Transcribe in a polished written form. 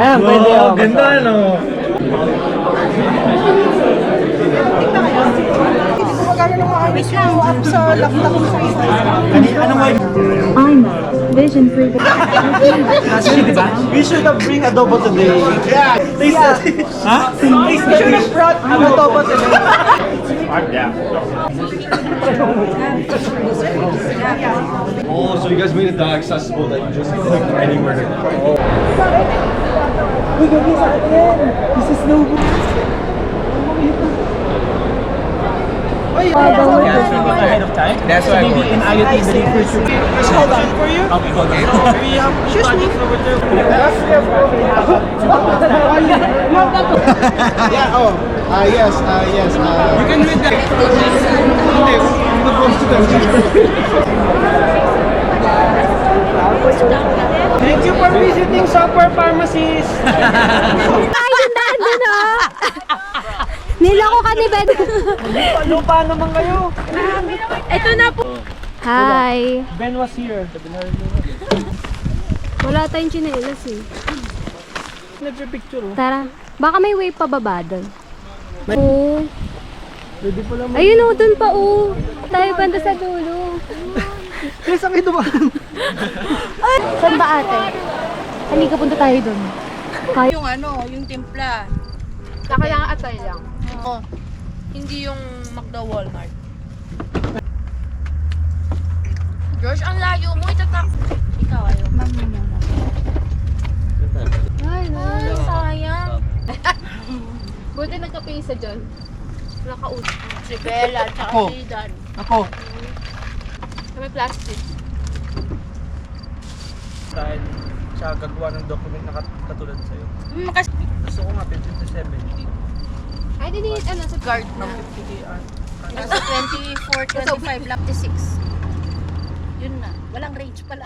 Ayan, pwede. Wow, ganda no. Vision for the We should have bring adobo today. Yeah. Huh? We should have brought adobo today. Oh, so you guys made it that accessible that you just click anywhere to go. Uy, gabi sa atin. This is no good. Ahead of time. That's why maybe in IoT the first should be for you. Okay, go there. We have projects over there. Yeah, oh, yes, yes. You can read that. Thank you for visiting Software Pharmacies. Nilako ka ni Ben. Lupa naman kayo. Ito na po. Hi. Ben was here. Wala tayong chinelas eh. Nagpipicture oh. Tara. Baka may way pababa doon. Oo. Pwede pala mo. Ayun o, doon pa o. Tayo banda sa dulo. Chris, ang ito ba? Saan ba ate? Halika, punta tayo doon. Kaya. Yung ano, yung timpla. Kailangan atay lang. Oo. Hindi yung McDo Walmart. George, ang layo mo. Itatak. Ikaw, ayaw. Ay, sayang. Buti nagkape isa dyan. Nakausap. Si Bella, tsaka Ako. si Dan. Ako. May plastic. Dahil siya gagawa ng document na katulad sa'yo. Kasi Gusto ko nga 50 to 70. Ay, hindi ano sa guard na. 50k Nasa 24, 25, 56. Yun na. Walang range pala.